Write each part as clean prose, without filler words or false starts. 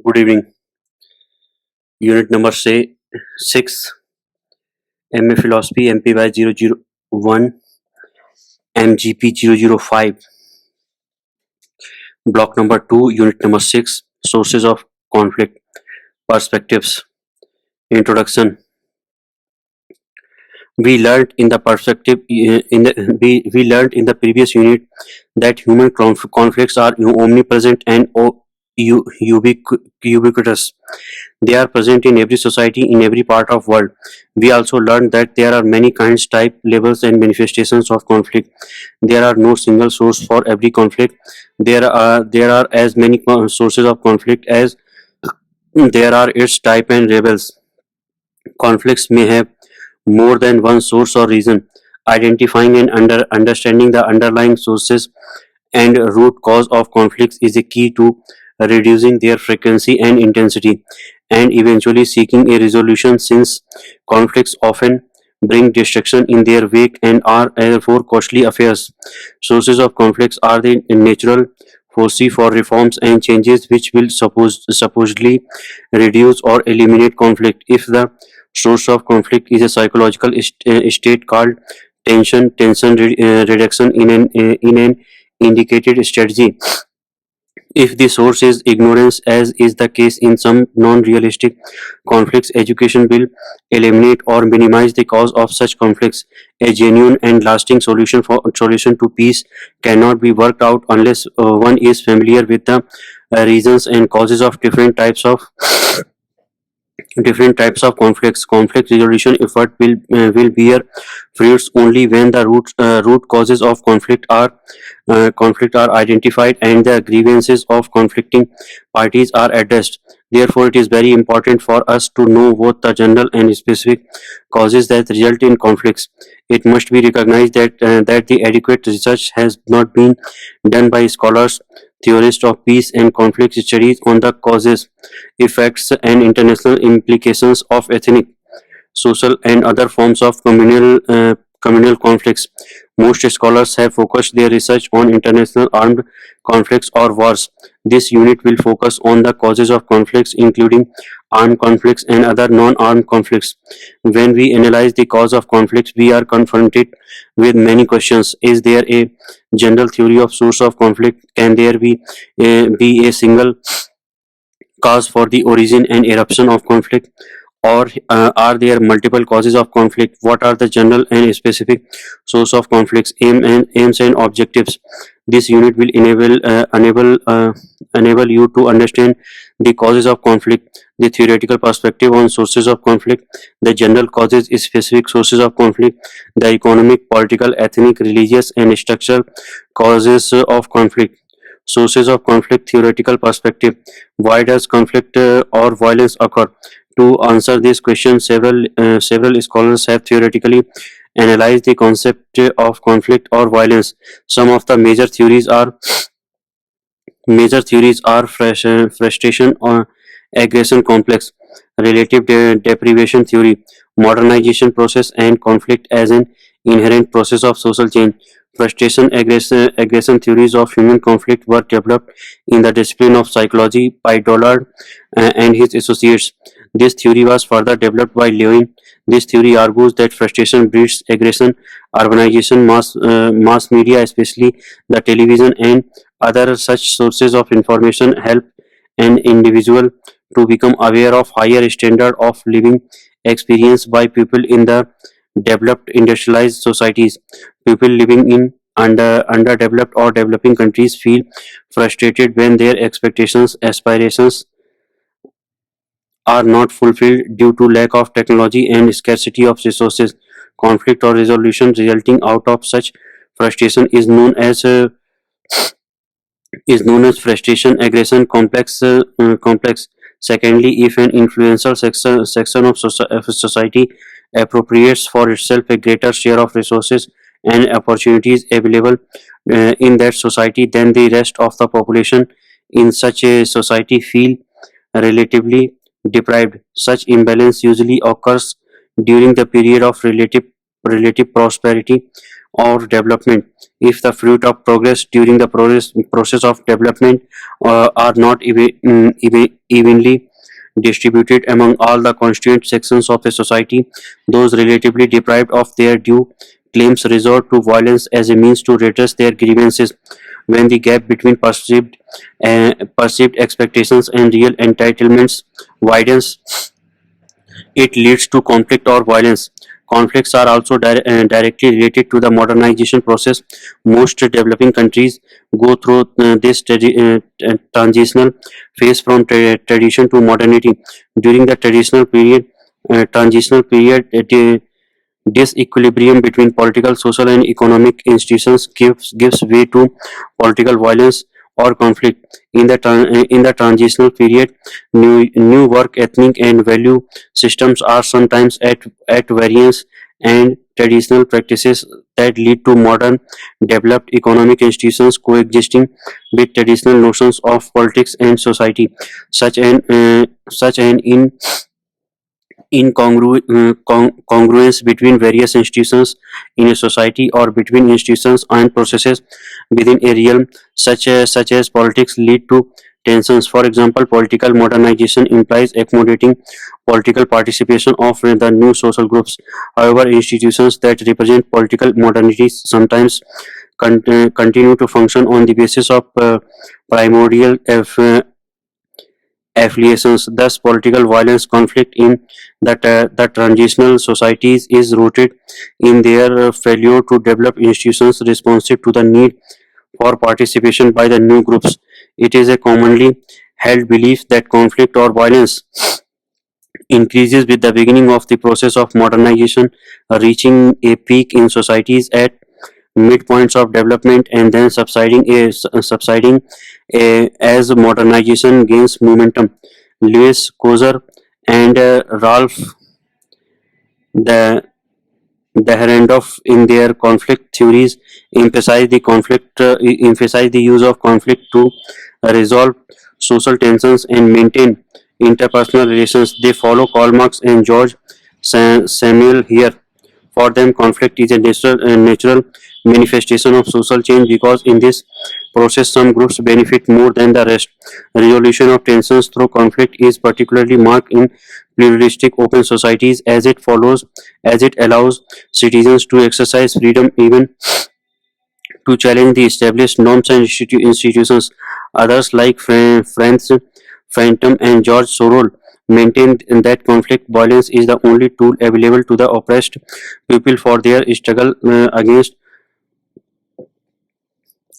Good evening. Unit number say 6, MA Philosophy MPY 001, MGP 005. Block number 2, Unit number 6, Sources of Conflict, Perspectives. Introduction. We learned in the perspective in the we learned in the previous unit that human conflicts are omnipresent and ubiquitous. They are present in every society, in every part of world. We also learned that there are many kinds, type, levels, and manifestations of conflict. There are no single source for every conflict. There are as many sources of conflict as there are its type and levels. Conflicts may have more than one source or reason. Identifying and understanding the underlying sources and root cause of conflicts is a key to reducing their frequency and intensity and eventually seeking a resolution, since conflicts often bring destruction in their wake and are therefore costly affairs. Sources of conflicts are the natural foresee for reforms and changes which will supposedly reduce or eliminate conflict. If the source of conflict is a psychological state called tension reduction in an indicated strategy. If the source is ignorance, as is the case in some non-realistic conflicts, education will eliminate or minimize the cause of such conflicts. A genuine and lasting solution to peace cannot be worked out unless one is familiar with the reasons and causes of different types of conflicts. Conflict resolution effort will bear fruits only when the root causes of conflict are identified and the grievances of conflicting parties are addressed. Therefore, it is very important for us to know both the general and specific causes that result in conflicts. It must be recognized that the adequate research has not been done by scholars, theorists of peace and conflict studies on the causes, effects, and international implications of ethnic, social, and other forms of communal conflicts. Most scholars have focused their research on international armed conflicts or wars. This unit will focus on the causes of conflicts, including armed conflicts and other non-armed conflicts. When we analyze the cause of conflicts, we are confronted with many questions. Is there a general theory of source of conflict? Can there be a single cause for the origin and eruption of conflict, or are there multiple causes of conflict? What are the general and specific source of conflicts? Aims and objectives. This unit will enable you to understand the causes of conflict, the theoretical perspective on sources of conflict, the general causes, specific sources of conflict, the economic, political, ethnic, religious, and structural causes of conflict. Sources of conflict, theoretical perspective. Why does conflict or violence occur? To answer this question, several scholars have theoretically analyzed the concept of conflict or violence. Some of the major theories are frustration or aggression complex, relative deprivation theory, modernization process, and conflict as an inherent process of social change. Frustration aggression theories of human conflict were developed in the discipline of psychology by Dollard and his associates. This theory was further developed by Lewin. This theory argues that frustration breeds aggression. Urbanization, mass media, especially the television and other such sources of information, help an individual to become aware of higher standard of living experienced by people in the developed industrialized societies. People living in underdeveloped or developing countries feel frustrated when their expectations, aspirations are not fulfilled due to lack of technology and scarcity of resources. Conflict or resolution resulting out of such frustration is known as frustration aggression complex. Secondly, if an influential section of society appropriates for itself a greater share of resources and opportunities available in that society, then the rest of the population in such a society feel relatively deprived. Such imbalance usually occurs during the period of relative prosperity, or development. If the fruit of progress during the process of development are not evenly distributed among all the constituent sections of a society, those relatively deprived of their due claims resort to violence as a means to redress their grievances. When the gap between perceived expectations and real entitlements widens, it leads to conflict or violence. Conflicts are also directly related to the modernization process. Most developing countries go through this transitional phase from tradition to modernity. During the transitional period, disequilibrium between political, social, and economic institutions gives way to political violence or conflict. In the transitional period, new work ethnic and value systems are sometimes at variance, and traditional practices that lead to modern developed economic institutions coexisting with traditional notions of politics and society. Such an congruence between various institutions in a society or between institutions and processes within a realm such as politics lead to tensions. For example, political modernization implies accommodating political participation of the new social groups. However, institutions that represent political modernity sometimes continue to function on the basis of primordial affiliations. Thus, political violence conflict in the transitional societies is rooted in their failure to develop institutions responsive to the need for participation by the new groups. It is a commonly held belief that conflict or violence increases with the beginning of the process of modernization, reaching a peak in societies at midpoints of development and then subsiding as modernization gains momentum. Lewis Kozer and Ralph the Dahrendorf in their conflict theories emphasize the use of conflict to resolve social tensions and maintain interpersonal relations. They follow Karl Marx and George Samuel here. For them, conflict is a natural manifestation of social change because in this process some groups benefit more than the rest. Resolution of tensions through conflict is particularly marked in pluralistic open societies as it allows citizens to exercise freedom even to challenge the established norms and institutions. Others like Franz Phantom and George Sorel maintained that conflict violence is the only tool available to the oppressed people for their struggle against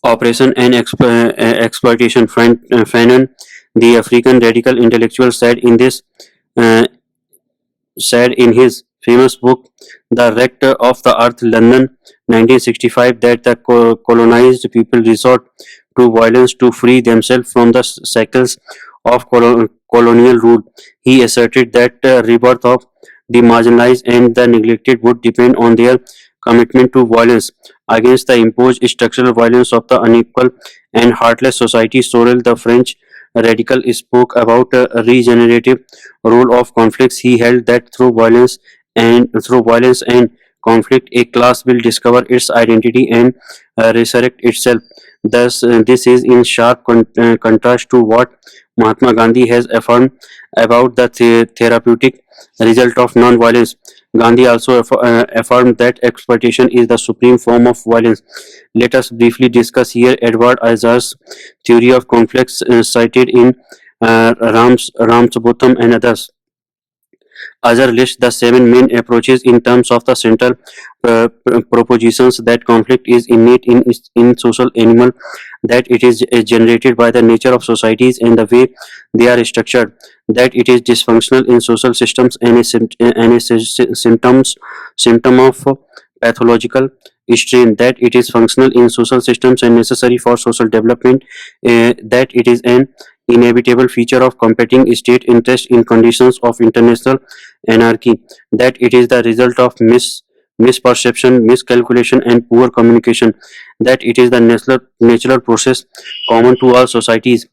oppression and exploitation. Fanon, the African radical intellectual, uh, said in his famous book The Wreck of the Earth, London, 1965, that the colonized people resort to violence to free themselves from the cycles of colonial rule. He asserted that the rebirth of the marginalized and the neglected would depend on their commitment to violence against the imposed structural violence of the unequal and heartless society. Sorel, the French radical, spoke about a regenerative role of conflicts. He held that through violence and conflict, a class will discover its identity and resurrect itself. Thus, this is in sharp contrast to what Mahatma Gandhi has affirmed about the therapeutic result of non-violence. Gandhi also affirmed that exploitation is the supreme form of violence. Let us briefly discuss here Edward Isaacs' theory of conflicts cited in Ramsbotham and others. Other list the seven main approaches in terms of the central propositions that conflict is innate in social animal, that it is generated by the nature of societies and the way they are structured, that it is dysfunctional in social systems and symptom of pathological strain, that it is functional in social systems and necessary for social development, that it is an inevitable feature of competing state interests in conditions of international anarchy, that it is the result of misperception, miscalculation, and poor communication, that it is the natural process common to all societies.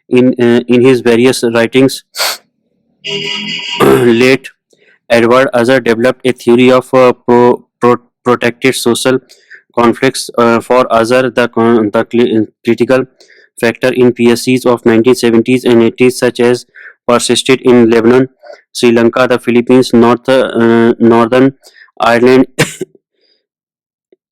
In his various writings, late Edward Azar developed a theory of protected social conflicts. For Azhar, the critical factor in PSCs of 1970s and 80s, such as persisted in Lebanon, Sri Lanka, the Philippines, Northern Ireland,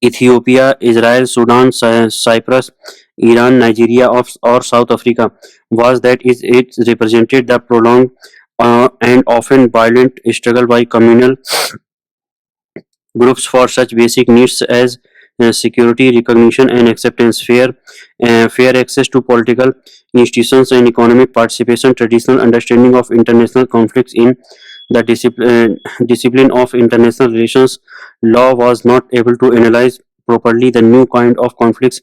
Ethiopia, Israel, Sudan, Cyprus, Iran, Nigeria, or South Africa, was that it represented the prolonged and often violent struggle by communal groups for such basic needs as security, recognition, and acceptance, fair access to political institutions, and economic participation. Traditional understanding of international conflicts in the discipline of international relations law was not able to analyze properly the new kind of conflicts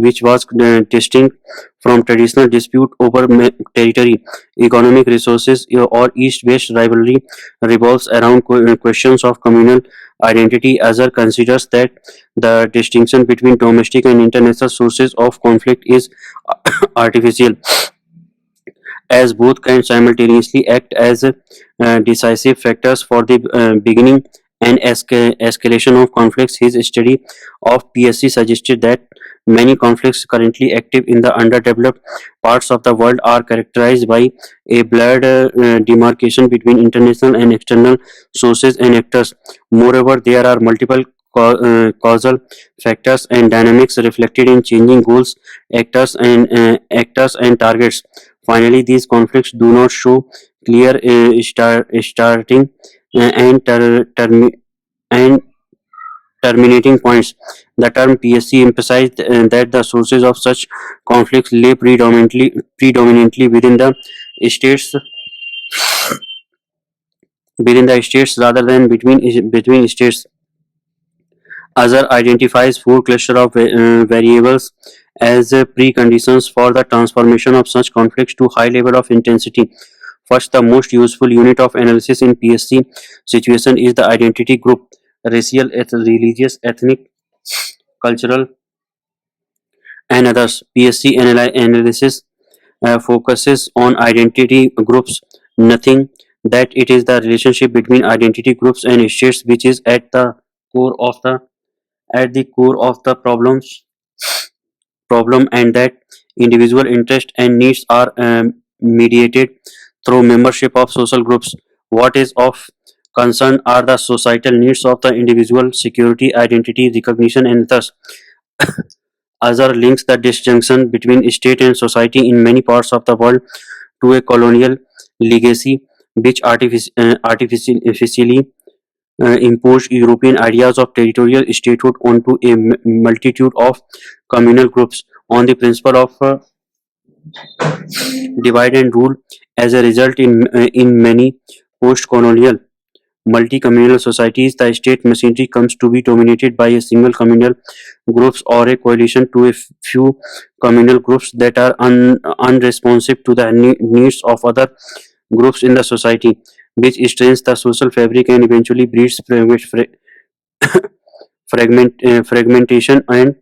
which was distinct from traditional dispute over territory, economic resources, or east-west rivalry revolves around questions of communal identity. Azhar considers that the distinction between domestic and international sources of conflict is artificial, as both can simultaneously act as decisive factors for the beginning and escalation of conflicts. His study of PSC suggested that many conflicts currently active in the underdeveloped parts of the world are characterized by a blurred demarcation between international and external sources and actors. Moreover, there are multiple causal factors and dynamics reflected in changing goals, actors and targets. Finally, these conflicts do not show clear starting and and terminating points. The term PSC emphasized that the sources of such conflicts lay predominantly states within the states rather than between states. Azhar identifies four clusters of variables as preconditions for the transformation of such conflicts to high level of intensity. First, the most useful unit of analysis in PSC situation is the identity group: racial, religious, ethnic, cultural, and others. PSC analysis focuses on identity groups, nothing that it is the relationship between identity groups and states which is core of the at the core of the problem, and that individual interests and needs are mediated through membership of social groups. What is of concern are the societal needs of the individual: security, identity, recognition, and thus Azhar links the disjunction between state and society in many parts of the world to a colonial legacy which artificially imposed European ideas of territorial statehood onto a multitude of communal groups on the principle of divide and rule. As a result, in many post-colonial multi-communal societies, the state machinery comes to be dominated by a single communal groups or a coalition to a few communal groups that are unresponsive to the needs of other groups in the society, which strains the social fabric and eventually breeds fragmentation and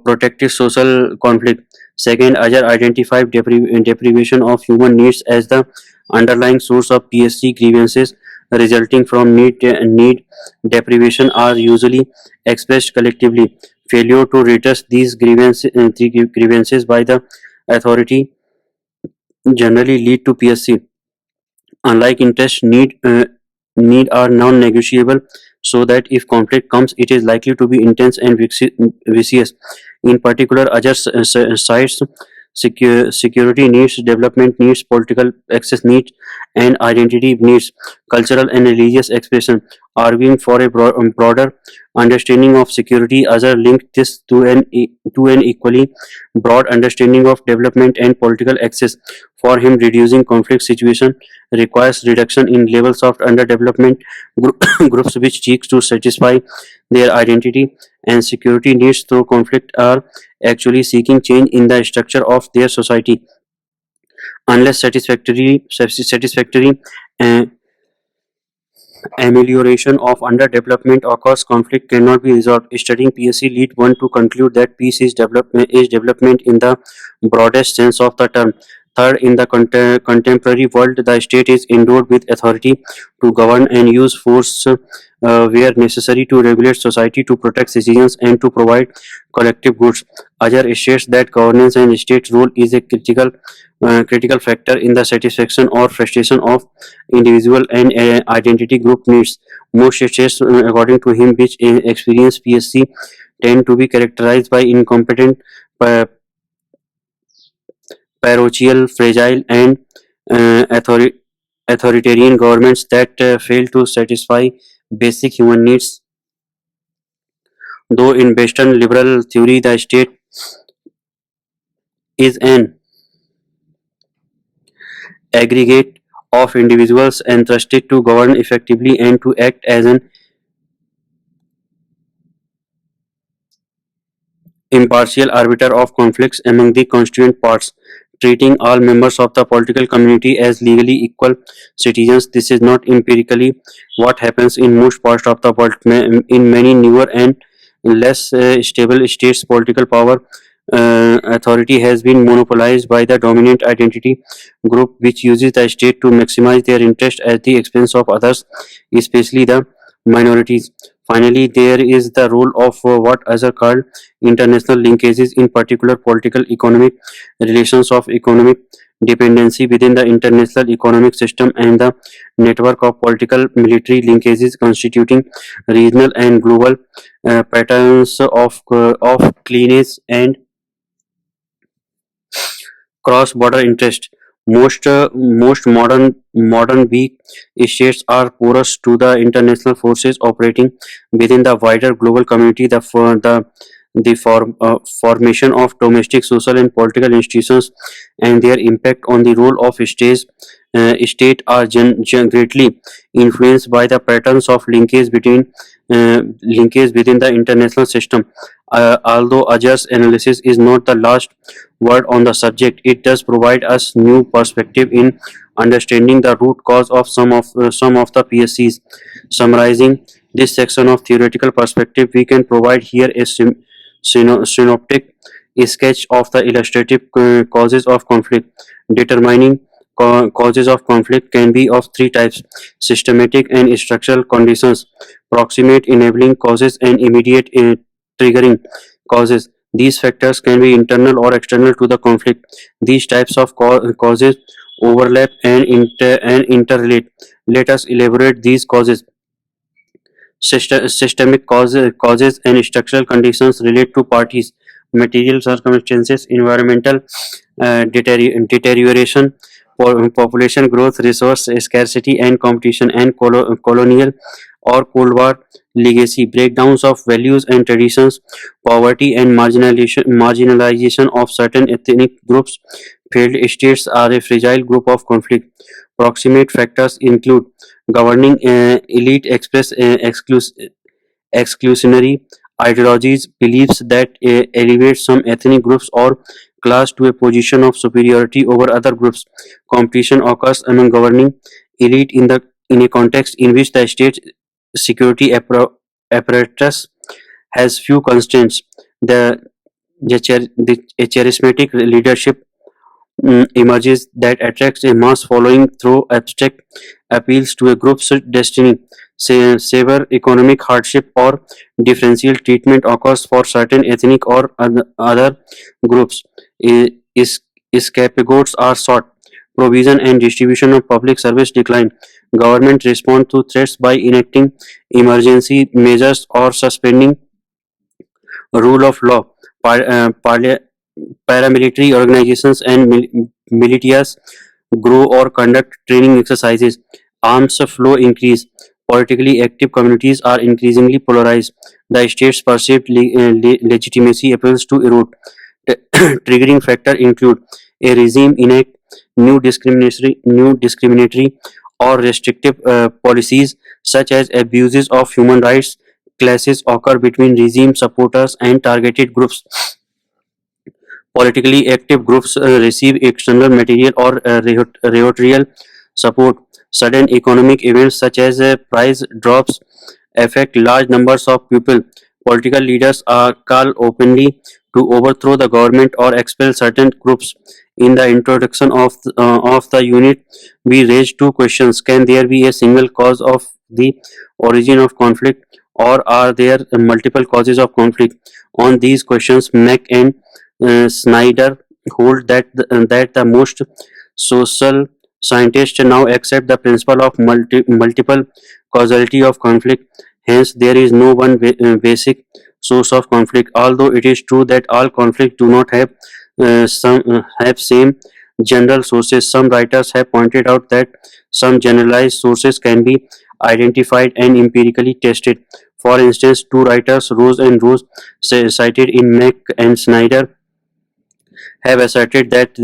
protected social conflict. Second, Ajar identified deprivation of human needs as the underlying source of PSC grievances resulting from need deprivation are usually expressed collectively. Failure to redress these grievances by the authority generally lead to PSC. Unlike interest, need are non-negotiable, so that if conflict comes, it is likely to be intense and vicious. In particular, others cites security needs, development needs, political access needs, and identity needs, cultural and religious expression. Arguing for a broader understanding of security, other linked this to an equally broad understanding of development and political access. For him, reducing conflict situation requires reduction in levels of underdevelopment groups which seek to satisfy their identity and security needs through conflict are actually seeking change in the structure of their society. Unless satisfactory uh, amelioration of underdevelopment occurs, conflict cannot be resolved. Studying PSC lead one to conclude that peace is development in the broadest sense of the term, Third, in the contemporary world, the state is endowed with authority to govern and use force where necessary to regulate society, to protect citizens, and to provide collective goods. Other states that governance and state rule is a critical factor in the satisfaction or frustration of individual and identity group needs. Most states, according to him, which experience PSC, tend to be characterized by incompetent, pa- parochial, fragile, and uh, authori- authoritarian governments that fail to satisfy basic human needs. Though in Western liberal theory, the state is an aggregate of individuals entrusted to govern effectively and to act as an impartial arbiter of conflicts among the constituent parts, treating all members of the political community as legally equal citizens. This is not empirically what happens in most parts of the world. In many newer and less stable states, political power authority has been monopolized by the dominant identity group, which uses the state to maximize their interest at the expense of others, especially the minorities. Finally, there is the role of what are called international linkages, in particular political economic relations of economic dependency within the international economic system and the network of political military linkages constituting regional and global patterns of cleanage and cross-border interest. Most modern weak states are porous to the international forces operating within the wider global community. The formation of domestic social and political institutions and their impact on the role of state are greatly influenced by the patterns of linkage within the international system. Although Ajar's analysis is not the last word on the subject, it does provide us new perspective in understanding the root cause of some of the PSCs. Summarizing this section of theoretical perspective, we can provide here a synoptic sketch of the illustrative causes of conflict. Determining causes of conflict can be of three types: systematic and structural conditions, proximate enabling causes, and immediate triggering causes. These factors can be internal or external to the conflict. These types of causes overlap and interrelate. Let us elaborate these causes. Systemic causes and structural conditions relate to parties, material circumstances, environmental deterioration, population growth, resource scarcity and competition, and colonial or Cold War legacy, breakdowns of values and traditions, poverty and marginalization of certain ethnic groups. Failed states are a fragile group of conflict. Proximate factors include governing elite express exclusionary ideologies, beliefs that elevate some ethnic groups or class to a position of superiority over other groups. Competition occurs among governing elite in a context in which the state security apparatus has few constraints. A charismatic leadership emerges that attracts a mass following through abstract appeals to a group's destiny. Severe economic hardship or differential treatment occurs for certain ethnic or other groups. Scapegoats are sought. Provision and distribution of public service decline. Government respond to threats by enacting emergency measures or suspending rule of law. Paramilitary organizations and militias grow or conduct training exercises. Arms flow increase. Politically active communities are increasingly polarized. The state's perceived legitimacy appears to erode. Triggering factor include a regime enact new discriminatory or restrictive policies, such as abuses of human rights. Clashes occur between regime supporters and targeted groups. Politically active groups receive external material or territorial support. Sudden economic events such as price drops affect large numbers of people. Political leaders are called openly to overthrow the government or expel certain groups. In the introduction of the unit, we raised two questions. Can there be a single cause of the origin of conflict, or are there multiple causes of conflict? On these questions, Mack and Snyder hold that the most social scientists now accept the principle of multiple causality of conflict. Hence, there is no one basic source of conflict. Although it is true that all conflicts do not have same general sources, some writers have pointed out that some generalized sources can be identified and empirically tested. For instance, two writers, Rose and Rose, cited in Mack and Snyder, have asserted that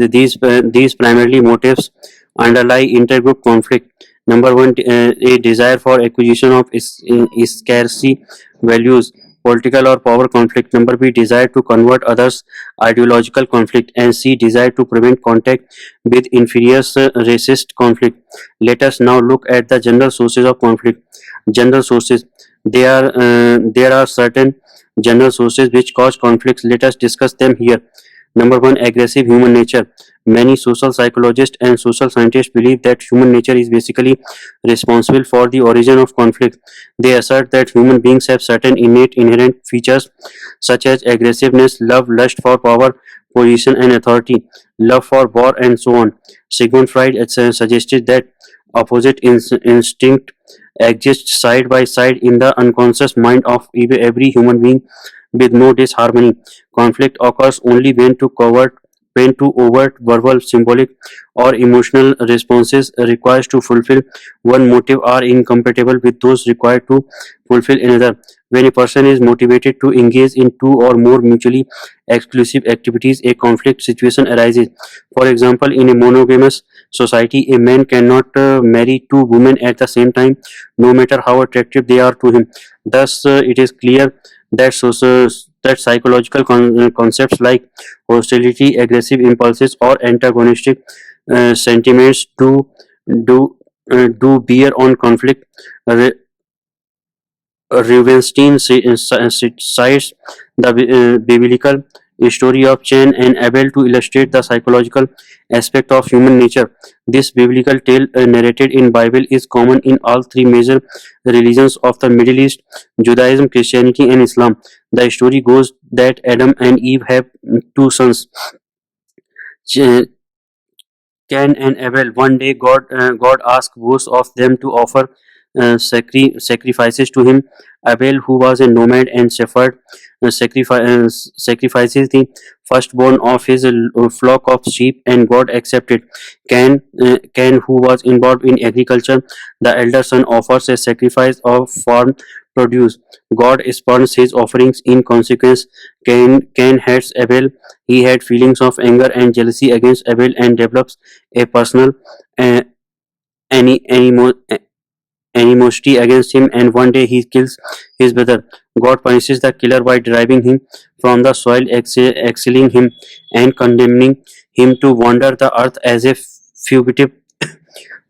these primarily motives underlie intergroup conflict. Number one, a desire for acquisition of scarcity values, political or power conflict. Number B, desire to convert others, ideological conflict. And C, desire to prevent contact with inferiors, racist conflict. Let us now look at the general sources of conflict. General sources. There are certain general sources which cause conflicts. Let us discuss them here. Number one, aggressive human nature. Many social psychologists and social scientists believe that human nature is basically responsible for the origin of conflict. They assert that human beings have certain innate inherent features such as aggressiveness, love, lust for power, position, and authority, love for war, and so on. Sigmund Freud suggested that opposite instinct exist side by side in the unconscious mind of every human being with no disharmony. Conflict occurs only when two overt verbal, symbolic, or emotional responses required to fulfill one motive are incompatible with those required to fulfill another. When a person is motivated to engage in two or more mutually exclusive activities, a conflict situation arises. For example, in a monogamous society, a man cannot marry two women at the same time, no matter how attractive they are to him. Thus, it is clear that that psychological concepts like hostility, aggressive impulses, or antagonistic sentiments do do bear on conflict. Re- Rubenstein cites the biblical story of Cain and Abel to illustrate the psychological aspect of human nature. This biblical tale narrated in Bible is common in all three major religions of the Middle East: Judaism, Christianity, and Islam. The story goes that Adam and Eve have two sons, Ch- Cain and Abel. One day, God asked both of them to offer sacrifices to him. Abel, who was a nomad and shepherd, sacrifices the firstborn of his flock of sheep, and God accepted. Cain, who was involved in agriculture, the elder son, offers a sacrifice of farm produce. God spurns his offerings. In consequence, Cain hates Abel. He had feelings of anger and jealousy against Abel and develops a personal uh, any animo- animosity against him, and one day he kills his brother. God punishes the killer by driving him from the soil, exiling him, and condemning him to wander the earth as a fugitive.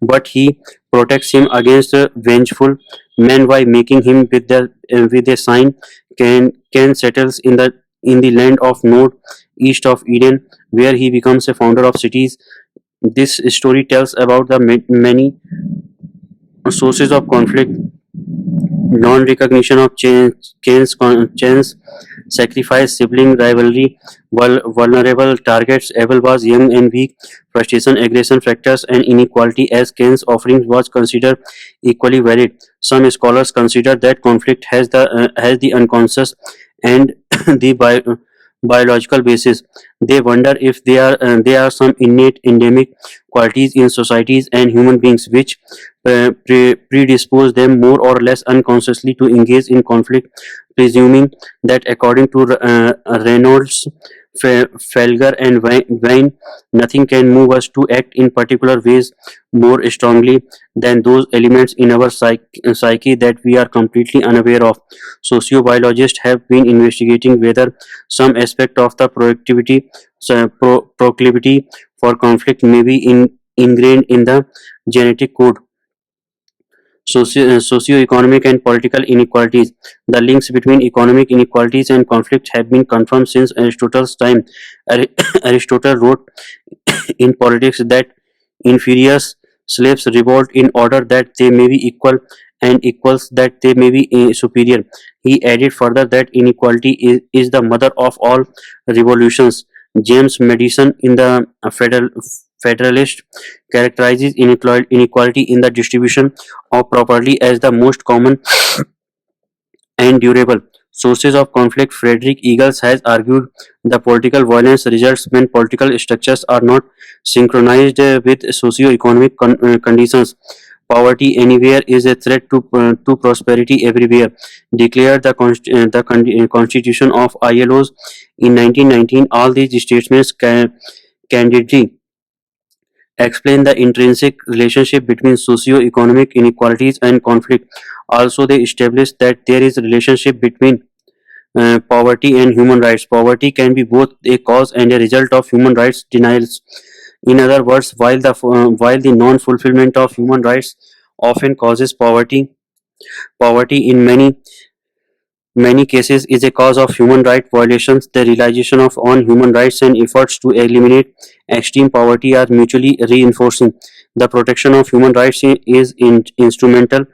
But he protects him against vengeful men by making him with a sign. Cain settles in the land of Nod, east of Eden, where he becomes a founder of cities. This story tells about the many sources of conflict: non-recognition of chance, sacrifice, sibling rivalry, vulnerable targets. Abel was young and weak. Frustration, aggression factors, and inequality, as Cain's offering was considered equally valid. Some scholars consider that conflict has the unconscious and the biological basis. They wonder if there are some innate endemic qualities in societies and human beings which predispose them more or less unconsciously to engage in conflict, presuming that according to Reynolds, Felger, and Wayne, nothing can move us to act in particular ways more strongly than those elements in our psyche that we are completely unaware of. Sociobiologists have been investigating whether some aspect of the proclivity for conflict may be ingrained in the genetic code. Socio-economic and political inequalities. The links between economic inequalities and conflict have been confirmed since Aristotle's time. Aristotle wrote in Politics that inferior slaves revolt in order that they may be equal and equals that they may be superior. He added further that inequality is the mother of all revolutions. James Madison in the Federalist characterizes inequality in the distribution of property as the most common and durable sources of conflict. Frederick Eagles has argued the political violence results when political structures are not synchronized with socio-economic conditions. Poverty anywhere is a threat to prosperity everywhere, declared the Constitution of ILO's in 1919. All these statements candidly explain the intrinsic relationship between socio-economic inequalities and conflict. Also, they establish that there is a relationship between poverty and human rights. Poverty can be both a cause and a result of human rights denials. In other words, while the non-fulfillment of human rights often causes poverty, poverty in many cases is a cause of human rights violations. The realization of on human rights and efforts to eliminate extreme poverty are mutually reinforcing. The protection of human rights is instrumental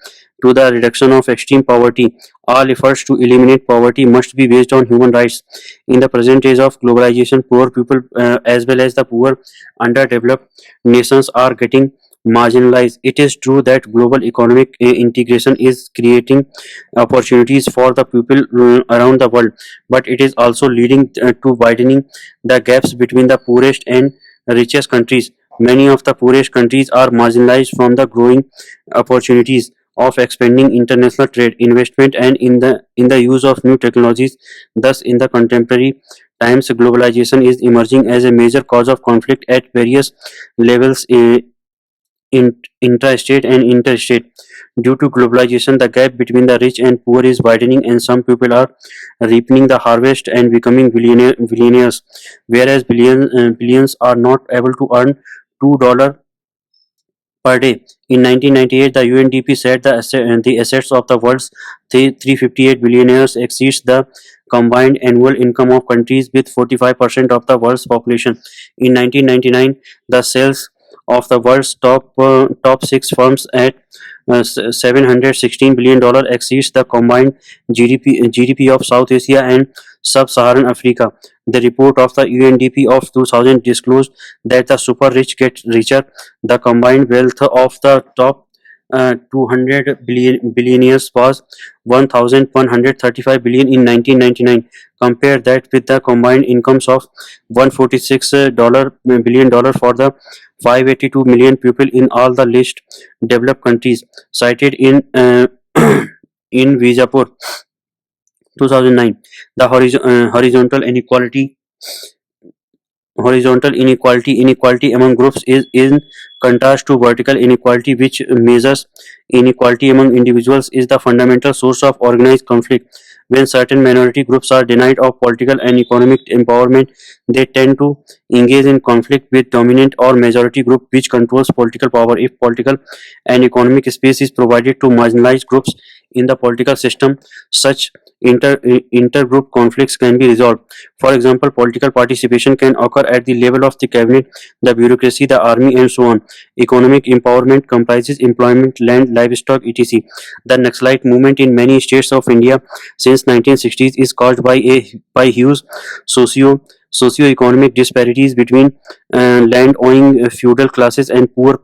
to the reduction of extreme poverty. All efforts to eliminate poverty must be based on human rights. In the present age of globalization, poor people as well as the poor underdeveloped nations are getting marginalized. It is true that global economic integration is creating opportunities for the people around the world, but it is also leading to widening the gaps between the poorest and richest countries. Many of the poorest countries are marginalized from the growing opportunities of expanding international trade, investment, and in the use of new technologies. Thus, in the contemporary times, globalization is emerging as a major cause of conflict at various levels intrastate and interstate. Due to globalization, the gap between the rich and poor is widening, and some people are reaping the harvest and becoming billionaires, whereas billions are not able to earn $2 per day. In 1998, the UNDP said the assets of the world's 358 billionaires exceeds the combined annual income of countries with 45% of the world's population. In 1999, the sales of the world's top six firms at $716 billion exceeds the combined GDP of South Asia and Sub-Saharan Africa. The report of the UNDP of 2000 disclosed that the super rich get richer. The combined wealth of the top 200 billionaires was 1,135 billion in 1999. Compare that with the combined incomes of 146 billion for the 582 million people in all the least developed countries, cited in in Vijapur 2009. The horizontal inequality among groups is in contrast to vertical inequality, which measures inequality among individuals, is the fundamental source of organized conflict. When certain minority groups are denied of political and economic empowerment, they tend to engage in conflict with dominant or majority group which controls political power. If political and economic space is provided to marginalized groups in the political system, such intergroup conflicts can be resolved. For example, political participation can occur at the level of the cabinet, the bureaucracy, the army, and so on. Economic empowerment comprises employment, land, livestock, etc. The Naxalite movement in many states of India since 1960s is caused by huge socio-economic disparities between land-owning feudal classes and poor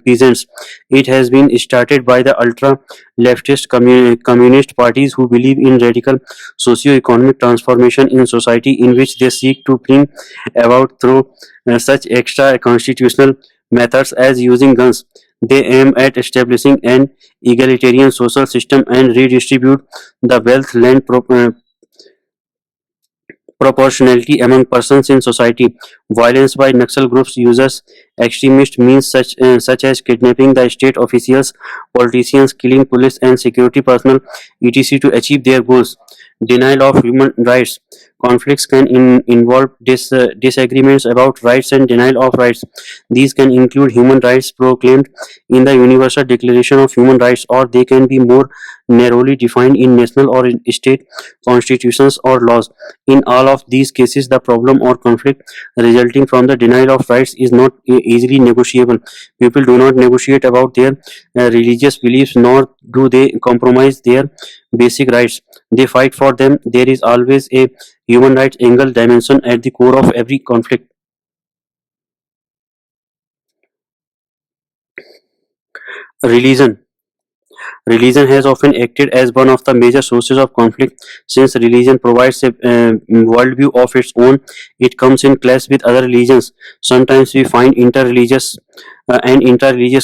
peasants. It has been started by the ultra-leftist communist parties who believe in radical socio-economic transformation in society, in which they seek to bring about through such extra constitutional methods as using guns. They aim at establishing an egalitarian social system and redistribute the wealth, land, proportionality among persons in society. Violence by Naxal groups uses extremist means such as kidnapping the state officials, politicians, killing police and security personnel, etc. to achieve their goals. Denial of human rights. Conflicts can involve disagreements about rights and denial of rights. These can include human rights proclaimed in the Universal Declaration of Human Rights, or they can be more narrowly defined in national or in state constitutions or laws. In all of these cases, the problem or conflict resulting from the denial of rights is not easily negotiable. People do not negotiate about their religious beliefs, nor do they compromise their basic rights. They fight for them. There is always a human rights angle dimension at the core of every conflict. Religion. Religion has often acted as one of the major sources of conflict. Since religion provides a worldview of its own, it comes in clash with other religions. Sometimes we find interreligious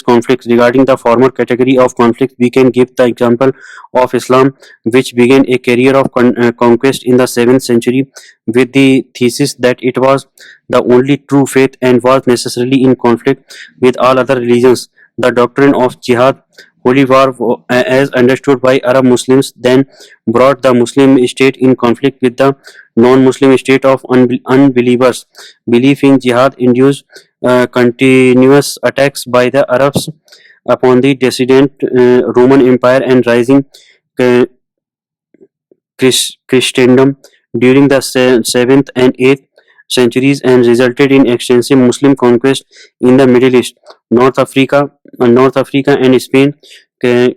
conflicts. Regarding the former category of conflict, we can give the example of Islam, which began a career of conquest in the 7th century with the thesis that it was the only true faith and was necessarily in conflict with all other religions. The doctrine of jihad, holy war, as understood by Arab Muslims, then brought the Muslim state in conflict with the non-Muslim state of unbelievers. Belief in jihad induced continuous attacks by the Arabs upon the dissident Roman Empire and rising uh, Christendom during the 7th and 8th centuries, and resulted in extensive Muslim conquest in the Middle East, North Africa and Spain. Uh,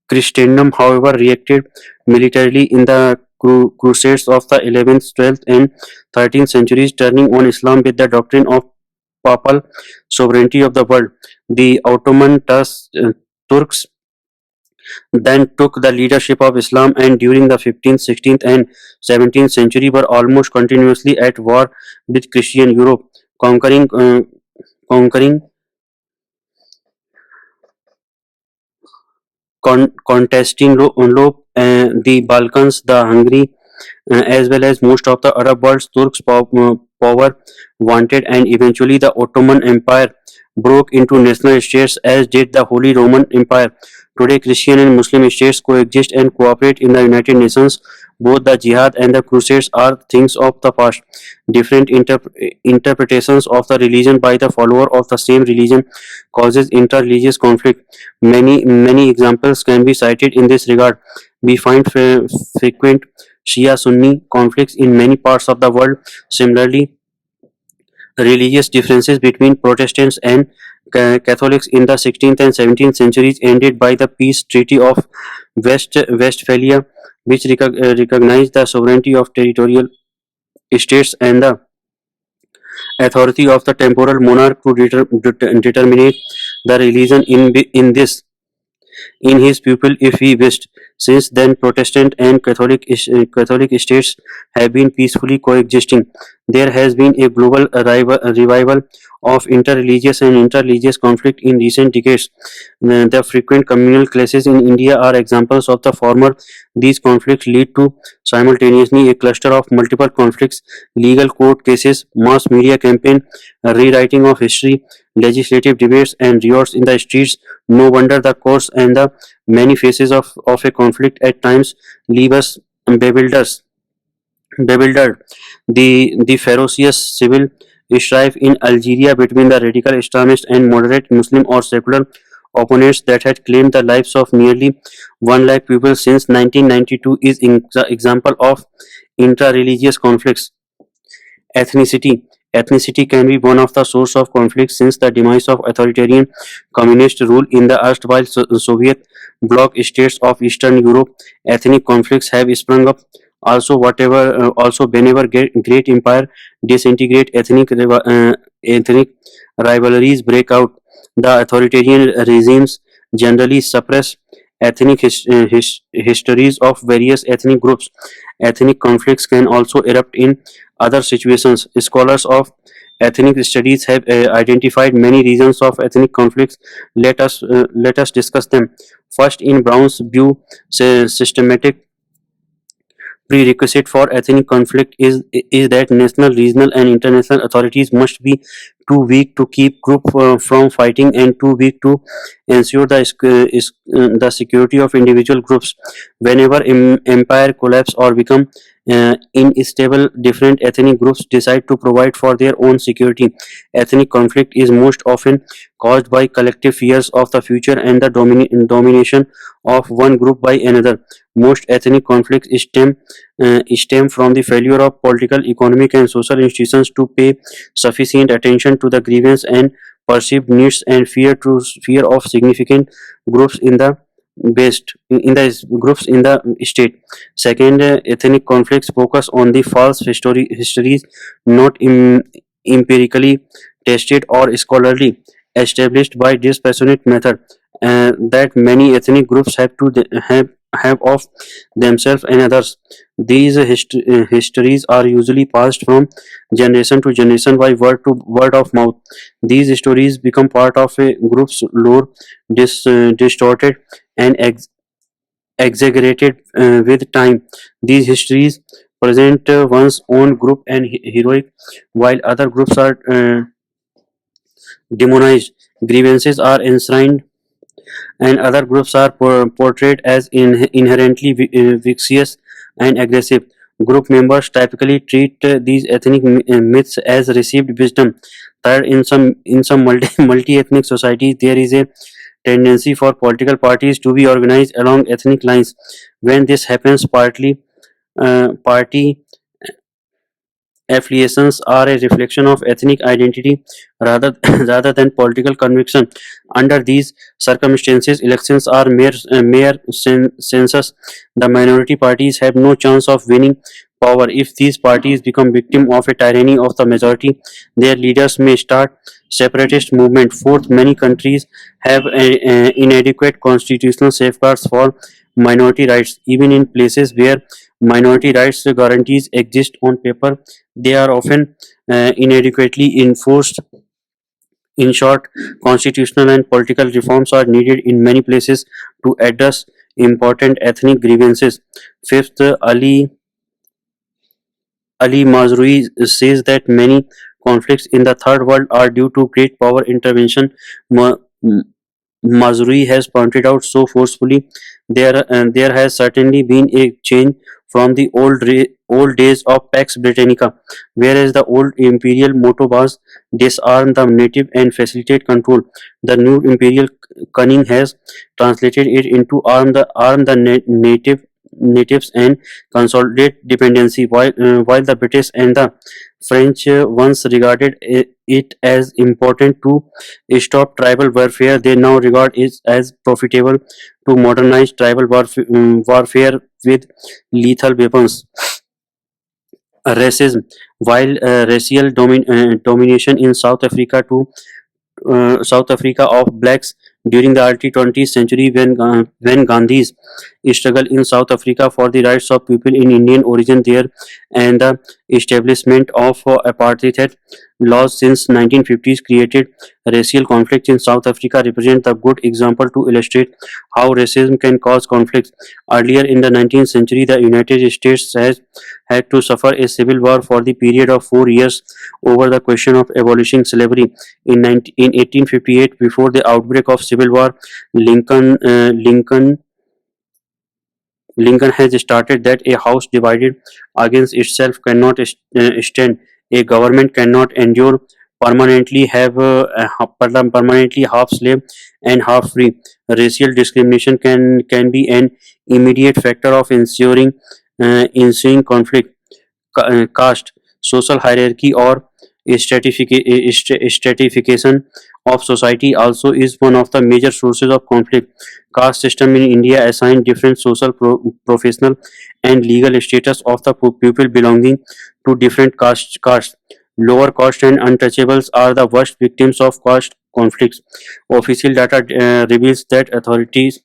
Christendom, however, reacted militarily in the crusades of the 11th, 12th, and 13th centuries, turning on Islam with the doctrine of papal sovereignty of the world. The Ottoman Turks then took the leadership of Islam, and during the 15th, 16th, and 17th century were almost continuously at war with Christian Europe, conquering conquering contesting the Balkans, the Hungary, as well as most of the Arab world's Turks power wanted, and eventually the Ottoman Empire broke into national states, as did the Holy Roman Empire. Today, Christian and Muslim states coexist and cooperate in the United Nations. Both the Jihad and the Crusades are things of the past. Different interpretations of the religion by the follower of the same religion causes inter-religious conflict. Many examples can be cited in this regard. We find frequent Shia-Sunni conflicts in many parts of the world. Similarly, religious differences between Protestants and Catholics in the 16th and 17th centuries ended by the peace treaty of Westphalia, which recognized the sovereignty of territorial states and the authority of the temporal monarch to determine the religion in this in his pupil if he wished. Since then, Protestant and Catholic states have been peacefully coexisting. There has been a global revival of interreligious and interreligious conflict in recent decades. The frequent communal clashes in India are examples of the former. These conflicts lead to simultaneously a cluster of multiple conflicts, legal court cases, mass media campaign, rewriting of history, legislative debates, and riots in the streets. No wonder the course and the many phases of a conflict at times leave us bewildered. bewildered. The ferocious civil strife in Algeria between the radical Islamist and moderate Muslim or secular opponents that had claimed the lives of nearly 1 lakh people since 1992 is an example of intra-religious conflicts. Ethnicity. Ethnicity can be one of the source of conflict since the demise of authoritarian communist rule in the erstwhile Soviet bloc states of Eastern Europe. Ethnic conflicts have sprung up. Also, whenever great empire disintegrate, ethnic rivalries break out. The authoritarian regimes generally suppress ethnic histories of various ethnic groups. Ethnic conflicts can also erupt in other situations. Scholars of ethnic studies have identified many reasons of ethnic conflicts. Let us discuss them. First, in Brown's view, systematic prerequisite for ethnic conflict is that national, regional, and international authorities must be too weak to keep group from fighting and too weak to ensure the security of individual groups. Whenever empire collapse or become Unstable, different ethnic groups decide to provide for their own security. Ethnic conflict is most often caused by collective fears of the future and the domination of one group by another. Most ethnic conflicts stem from the failure of political, economic, and social institutions to pay sufficient attention to the grievance and perceived needs and fear of significant groups in the groups in the state. Second, ethnic conflicts focus on the false histories not empirically tested or scholarly established by dispassionate method that many ethnic groups have of themselves and others. These histories are usually passed from generation to generation by word of mouth. These stories become part of a group's lore, distorted and exaggerated with time. These histories present one's own group and heroic, while other groups are demonized. Grievances are enshrined, and other groups are portrayed as inherently vicious and aggressive. Group members typically treat these ethnic myths as received wisdom. Third, in some multi ethnic societies, there is a tendency for political parties to be organized along ethnic lines. When this happens, party affiliations are a reflection of ethnic identity rather rather than political conviction. Under these circumstances, elections are mere census. The minority parties have no chance of winning power. If these parties become victim of a tyranny of the majority, their leaders may start separatist movement. Fourth, many countries have inadequate constitutional safeguards for minority rights. Even in places where minority rights guarantees exist on paper, they are often inadequately enforced. In short, constitutional and political reforms are needed in many places to address important ethnic grievances. Fifth, Ali Mazrui says that many conflicts in the third world are due to great power intervention. Ma- Mazrui has pointed out so forcefully, there has certainly been a change from the old days of Pax Britannica, whereas the old imperial motto was disarm the native and facilitate control. The new imperial cunning has translated it into arm the natives and consolidate dependency. While the British and the French once regarded it as important to stop tribal warfare, they now regard it as profitable to modernize tribal warfare with lethal weapons. Racism, while racial domination in South Africa of blacks during the early 20th century, when Gandhi's struggle in South Africa for the rights of people in Indian origin there and the establishment of apartheid laws since 1950s created racial conflicts in South Africa, represent a good example to illustrate how racism can cause conflicts. Earlier in the 19th century, the United States has had to suffer a civil war for the period of 4 years over the question of abolishing slavery. In 1858, before the outbreak of civil war, Lincoln uh, Lincoln Lincoln has stated that a house divided against itself cannot stand. A government cannot endure permanently permanently half slave and half free. Racial discrimination can be an immediate factor of ensuing conflict. Caste, social hierarchy, or stratification of society also is one of the major sources of conflict. Caste system in India assign different social, professional, and legal status of the people belonging to different castes. Lower caste and untouchables are the worst victims of caste conflicts. Official data reveals that atrocities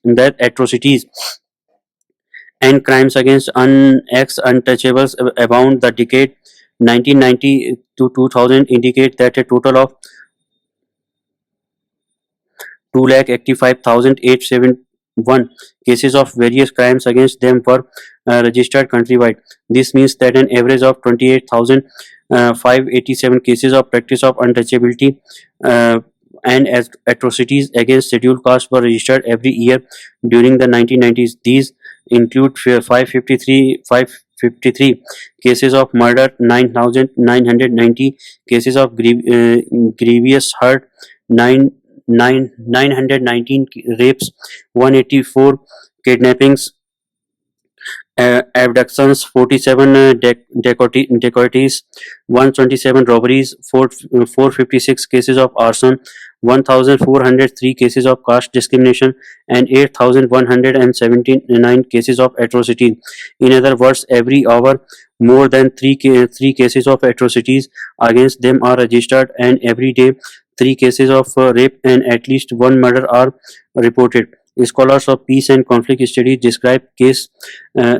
and crimes against ex-untouchables abound. The decade 1990 to 2000 indicate that a total of 2,85,871 cases of various crimes against them were registered countrywide. This means that an average of 28,587 cases of practice of untouchability and as atrocities against scheduled castes were registered every year during the 1990s. These include 553 953 cases of murder, 9,990 cases of grievous hurt, 919 rapes, 184 kidnappings, abductions, 47 dacoities, 127 robberies, 456 cases of arson, 1403 cases of caste discrimination, and 8179 cases of atrocity. In other words, every hour more than 3 cases of atrocities against them are registered, and every day 3 cases of rape and at least one murder are reported. Scholars of peace and conflict studies uh,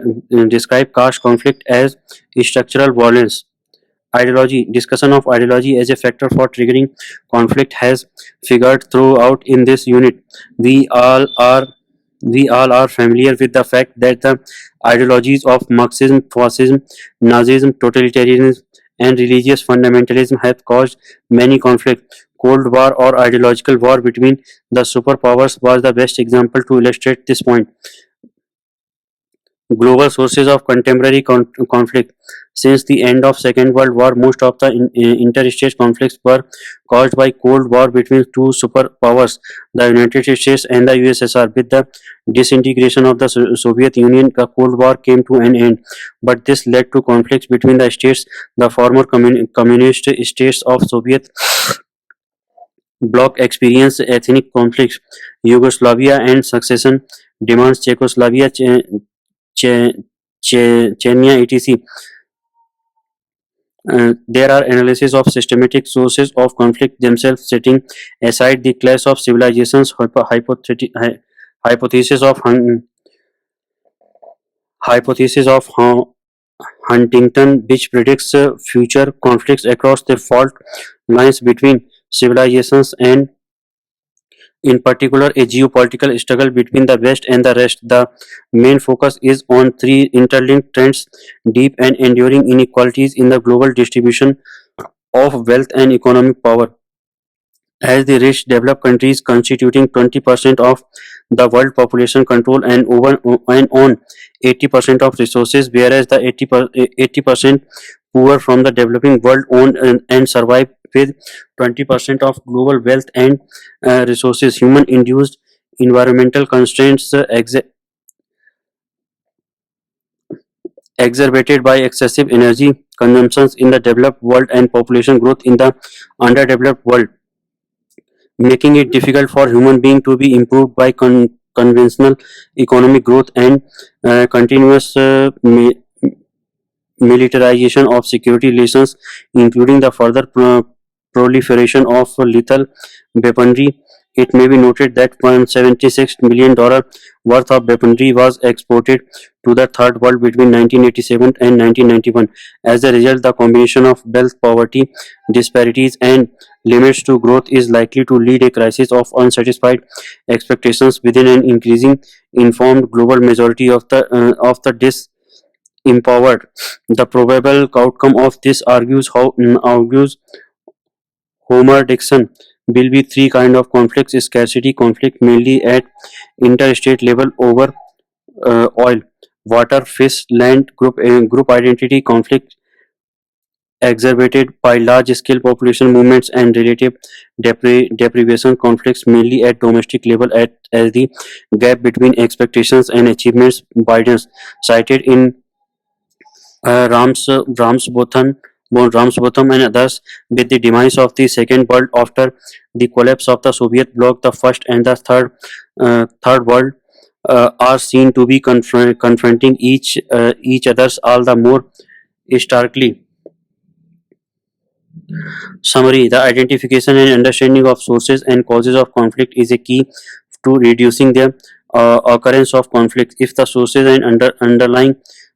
describe caste conflict as structural violence. Ideology. Discussion of ideology as a factor for triggering conflict has figured throughout in this unit. We all are we all are familiar with the fact that the ideologies of Marxism, fascism, Nazism, totalitarianism, and religious fundamentalism have caused many conflicts. Cold War or ideological war between the superpowers was the best example to illustrate this point. Global sources of contemporary conflict. Since the end of Second World War, most of the interstate conflicts were caused by Cold War between two superpowers, the United States and the USSR. With the disintegration of the Soviet Union, the Cold War came to an end, but this led to conflicts between the states. The former communist states of Soviet bloc experienced ethnic conflicts. Yugoslavia and succession demands, Czechoslovakia, Che- Chechnya, etc. There are analysis of systematic sources of conflict themselves, setting aside the clash of civilizations. Hypothesis of hypothesis of Huntington, which predicts future conflicts across the fault lines between civilizations, and in particular a geopolitical struggle between the West and the rest. The main focus is on three interlinked trends: deep and enduring inequalities in the global distribution of wealth and economic power, as the rich developed countries constituting 20% of the world population control and own 80% of resources, whereas the 80% poor from the developing world own and survive with 20% of global wealth and resources. Human induced environmental constraints exacerbated by excessive energy consumptions in the developed world and population growth in the underdeveloped world, making it difficult for human being to be improved by conventional economic growth and continuous militarization of security relations, including the further proliferation of lethal weaponry. It may be noted that $176 million worth of weaponry was exported to the Third World between 1987 and 1991. As a result, the combination of wealth, poverty, disparities, and limits to growth is likely to lead a crisis of unsatisfied expectations within an increasing informed global majority of the disempowered. The probable outcome of this, argues Homer Dixon, will be three kind of conflicts: scarcity conflict, mainly at interstate level over oil, water, fish, land, group identity conflict exacerbated by large-scale population movements, and relative deprivation conflicts, mainly at domestic level, as the gap between expectations and achievements widens, cited in Ramsbotham and others. With the demise of the Second World after the collapse of the Soviet bloc, the First and the Third World are seen to be confronting each others all the more starkly. Summary: the identification and understanding of sources and causes of conflict is a key to reducing the occurrence of conflict. If the sources and underlying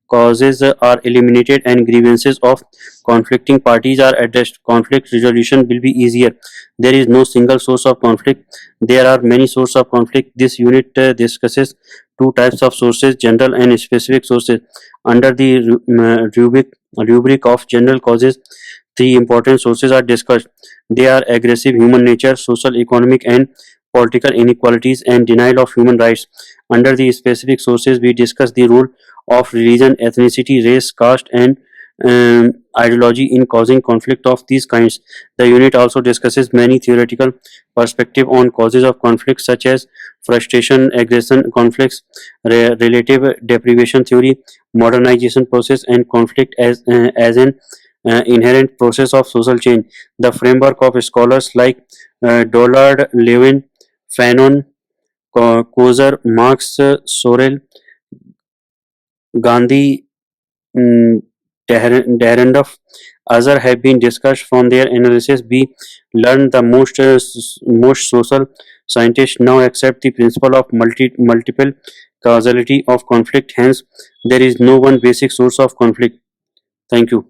causes are eliminated and grievances of conflicting parties are addressed, conflict resolution will be easier. There is no single source of conflict. There are many sources of conflict. This unit discusses two types of sources: general and specific sources. Under the rubric of general causes, three important sources are discussed. They are aggressive human nature, social, economic, and political inequalities, and denial of human rights. Under the specific sources, we discuss the role of religion, ethnicity, race, caste, and ideology in causing conflict of these kinds. The unit also discusses many theoretical perspectives on causes of conflict, such as frustration, aggression, conflicts, relative deprivation theory, modernization process, and conflict as an inherent process of social change. The framework of scholars like Dollard, Levin, Fanon, Kozer, Marx, Sorel, Gandhi, mm, Dahrendorf, others have been discussed. From their analysis. We learned the most social scientists now accept the principle of multiple causality of conflict. Hence, there is no one basic source of conflict. Thank you.